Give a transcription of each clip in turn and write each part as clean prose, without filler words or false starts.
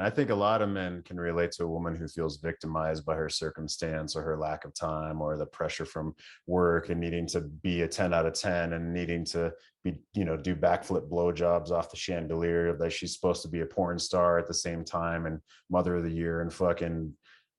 I think a lot of men can relate to a woman who feels victimized by her circumstance or her lack of time or the pressure from work and needing to be a 10 out of 10 and needing to be, do backflip blowjobs off the chandelier, that she's supposed to be a porn star at the same time and mother of the year and fucking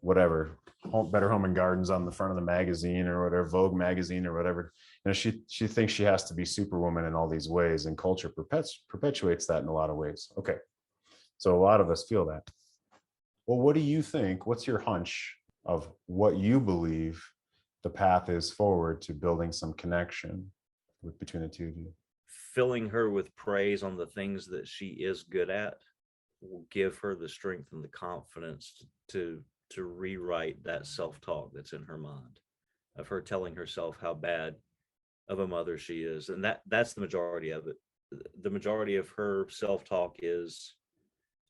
whatever, Better Home and Gardens on the front of the magazine or whatever, Vogue magazine or whatever. She thinks she has to be superwoman in all these ways, and culture perpetuates that in a lot of ways. Okay. So a lot of us feel that. Well, what do you think? What's your hunch of what you believe the path is forward to building some connection between the two of you? Filling her with praise on the things that she is good at will give her the strength and the confidence to rewrite that self-talk that's in her mind, of her telling herself how bad of a mother she is. And that's the majority of it. The majority of her self-talk is,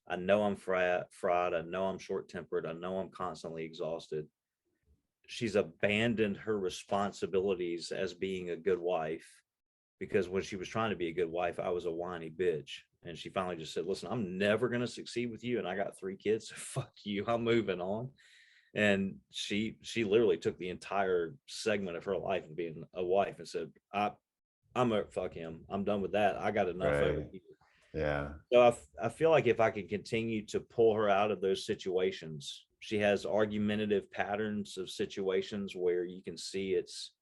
I know I'm fried. I know I'm short-tempered. I know I'm constantly exhausted. She's abandoned her responsibilities as being a good wife, because when she was trying to be a good wife, I was a whiny bitch. And she finally just said, listen, I'm never going to succeed with you. And I got 3 kids. So fuck you. I'm moving on. And she literally took the entire segment of her life of being a wife and said, I'm a fuck him. I'm done with that. I got enough over Right. here. Yeah. So I feel like if I could continue to pull her out of those situations, she has argumentative patterns of situations where you can see it's,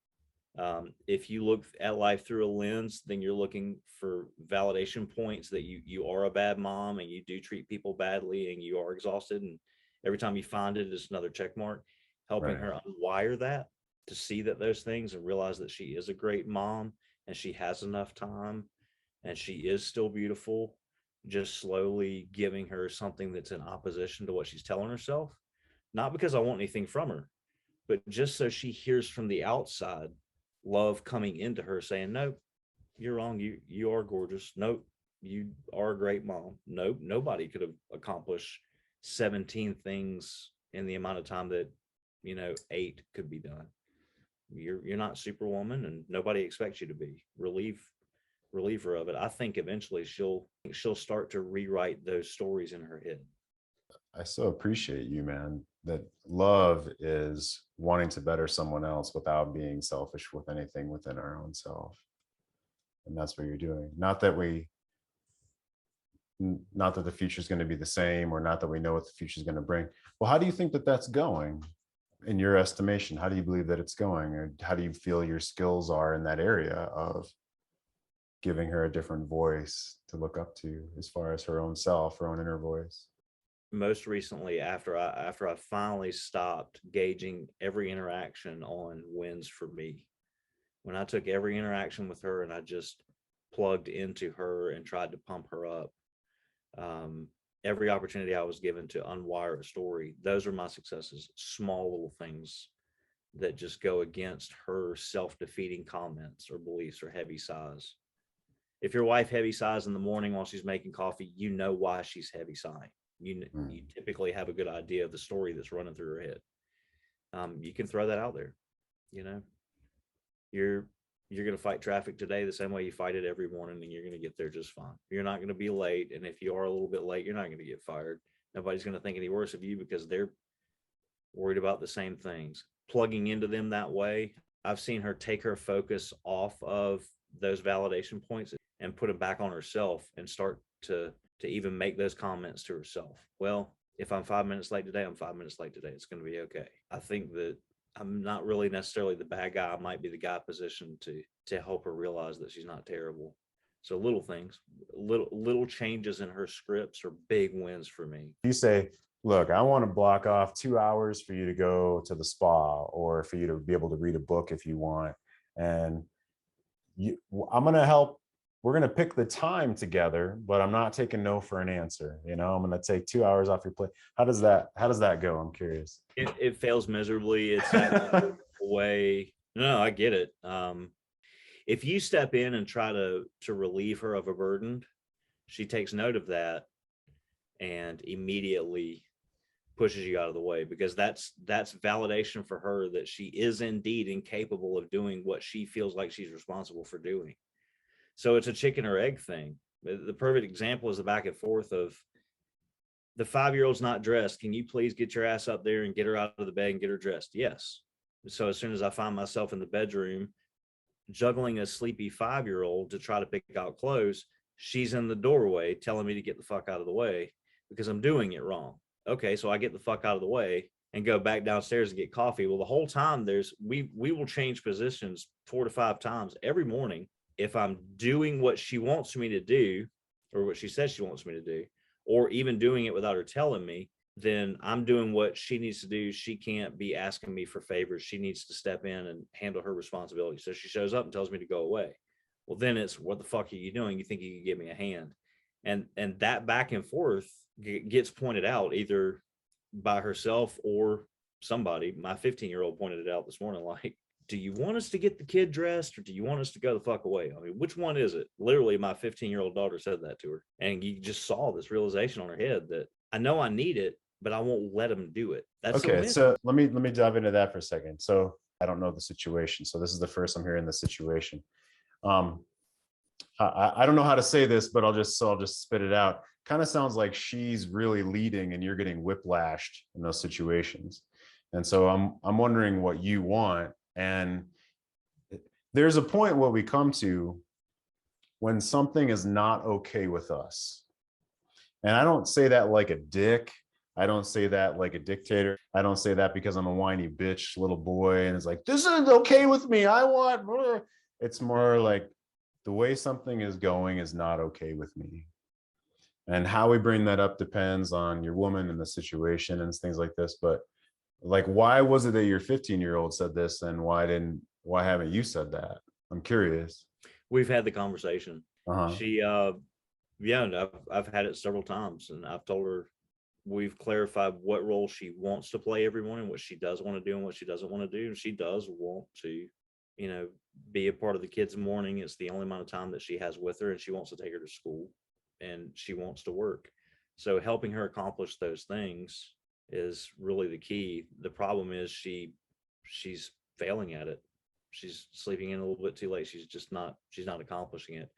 if you look at life through a lens, then you're looking for validation points that you are a bad mom and you do treat people badly and you are exhausted. And every time you find it, it's another check mark, helping Right. her unwire that to see that those things and realize that she is a great mom and she has enough time and she is still beautiful. Just slowly giving her something that's in opposition to what she's telling herself, not because I want anything from her, but just so she hears from the outside love coming into her saying, nope, you're wrong. You are gorgeous. Nope, you are a great mom. Nope, nobody could have accomplished 17 things in the amount of time that 8 could be done. You're not superwoman, and nobody expects you to be. Relieve her of it. I think eventually she'll start to rewrite those stories in her head. I so appreciate you, man. That love is wanting to better someone else without being selfish with anything within our own self. And that's what you're doing. Not that the future is going to be the same, or not that we know what the future is going to bring. Well, how do you think that that's going in your estimation? How do you believe that it's going, or how do you feel your skills are in that area of giving her a different voice to look up to, as far as her own self, her own inner voice? Most recently, after I finally stopped gauging every interaction on wins for me, when I took every interaction with her and I just plugged into her and tried to pump her up, um, every opportunity I was given to unwire a story, those are my successes. Small little things that just go against her self-defeating comments or beliefs or heavy sighs. If your wife heavy sighs in the morning while she's making coffee, you know why she's heavy sighing. You Mm. typically have a good idea of the story that's running through her head. You can throw that out there. You know, you're you're going to fight traffic today the same way you fight it every morning, and you're going to get there just fine. You're not going to be late, and if you are a little bit late, you're not going to get fired. Nobody's going to think any worse of you because they're worried about the same things. Plugging into them that way, I've seen her take her focus off of those validation points and put it back on herself and start to even make those comments to herself. Well, if I'm 5 minutes late today, I'm 5 minutes late today. It's going to be okay. I think that I'm not really necessarily the bad guy. I might be the guy positioned to help her realize that she's not terrible. So little things, little changes in her scripts are big wins for me. You say, look, I want to block off 2 hours for you to go to the spa, or for you to be able to read a book if you want. And you, I'm going to help. We're going to pick the time together, but I'm not taking no for an answer. I'm going to take 2 hours off your plate. How does that go? I'm curious. It fails miserably. It's that way. No, I get it. If you step in and try to relieve her of a burden, she takes note of that and immediately pushes you out of the way, because that's validation for her that she is indeed incapable of doing what she feels like she's responsible for doing. So it's a chicken or egg thing. The perfect example is the back and forth of, the 5-year-old's not dressed. Can you please get your ass up there and get her out of the bed and get her dressed? Yes. So as soon as I find myself in the bedroom juggling a sleepy 5-year-old to try to pick out clothes, she's in the doorway telling me to get the fuck out of the way because I'm doing it wrong. Okay, so I get the fuck out of the way and go back downstairs and get coffee. Well, the whole time we will change positions 4 to 5 times every morning. If I'm doing what she wants me to do, or what she says she wants me to do, or even doing it without her telling me, then I'm doing what she needs to do. She can't be asking me for favors. She needs to step in and handle her responsibility. So she shows up and tells me to go away. Well, then it's, what the fuck are you doing? You think you can give me a hand? And that back and forth gets pointed out either by herself or somebody. My 15-year-old pointed it out this morning, like, do you want us to get the kid dressed or do you want us to go the fuck away? I mean, which one is it? Literally, my 15-year-old daughter said that to her. And you just saw this realization on her head that I know I need it, but I won't let them do it. That's okay. So let me dive into that for a second. So I don't know the situation. So this is the first I'm hearing the situation. I don't know how to say this, but I'll just spit it out. Kind of sounds like she's really leading and you're getting whiplashed in those situations. And so I'm wondering what you want. And there's a point where we come to when something is not okay with us. And I don't say that like a dick. I don't say that like a dictator. I don't say that because I'm a whiny bitch little boy and it's like, this isn't okay with me. I want more. It's more like the way something is going is not okay with me. And how we bring that up depends on your woman and the situation and things like this. But like, why was it that your 15-year-old said this and why haven't you said that? I'm curious. We've had the conversation. Uh-huh. She, yeah, I've had it several times and I've told her, we've clarified what role she wants to play every morning, what she does want to do and what she doesn't want to do. And she does want to, be a part of the kids' morning. It's the only amount of time that she has with her, and she wants to take her to school and she wants to work. So helping her accomplish those things is really the key. The problem is she's failing at it. She's sleeping in a little bit too late. She's not accomplishing it.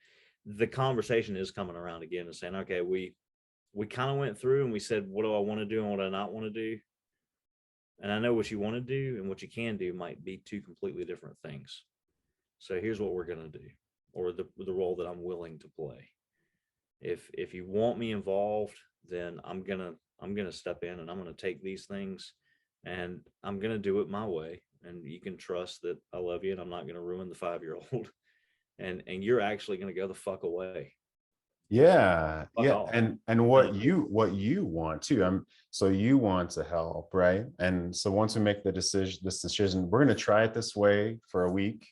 The conversation is coming around again and saying, okay, we kind of went through and we said, what do I want to do and what do I not want to do? And I know what you want to do and what you can do might be two completely different things. So here's what we're going to do, or the role that I'm willing to play. If you want me involved, then I'm gonna step in and I'm gonna take these things and I'm gonna do it my way. And you can trust that I love you and I'm not gonna ruin the 5-year-old. And you're actually gonna go the fuck away. Yeah. Fuck Yeah. off. And what you want too. So you want to help, right? And so once we make this decision, we're gonna try it this way for a week.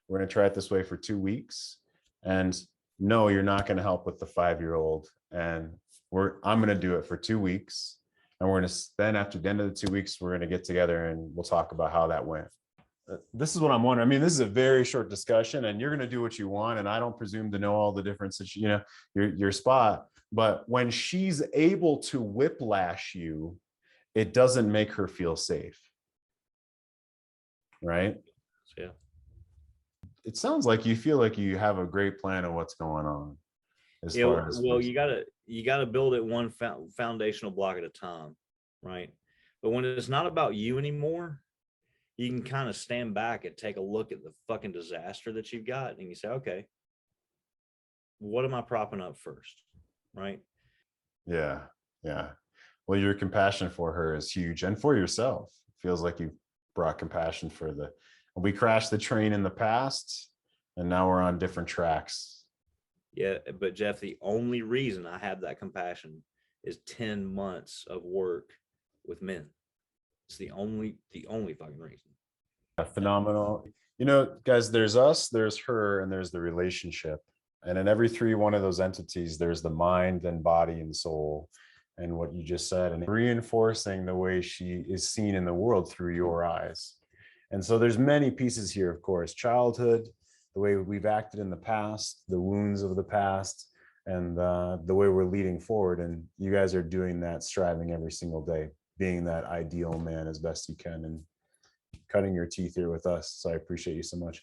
We're going to try it this way for 2 weeks. And no, you're not going to help with the 5-year-old. And I'm going to do it for 2 weeks. And we're going to then, after the end of the 2 weeks, we're going to get together and we'll talk about how that went. This is what I'm wondering. I mean, this is a very short discussion and you're going to do what you want. And I don't presume to know all the differences, your spot. But when she's able to whiplash you, it doesn't make her feel safe. Right? Yeah. It sounds like you feel like you have a great plan of what's going on. Well, you gotta build it one foundational block at a time, right? But when it's not about you anymore, you can kind of stand back and take a look at the fucking disaster that you've got, and you say, okay, what am I propping up first, right? Yeah. Well, your compassion for her is huge, and for yourself. It feels like you brought compassion for we crashed the train in the past and now we're on different tracks. Yeah, but Jeff, the only reason I have that compassion is 10 months of work with men. It's the only fucking reason. Phenomenal. Guys, there's us, there's her, and there's the relationship. And in every one of those entities, there's the mind and body and soul. And what you just said, and reinforcing the way she is seen in the world through your eyes. And so there's many pieces here, of course, childhood, the way we've acted in the past, the wounds of the past, and the way we're leading forward. And you guys are doing that, striving every single day, being that ideal man as best you can and cutting your teeth here with us. So I appreciate you so much.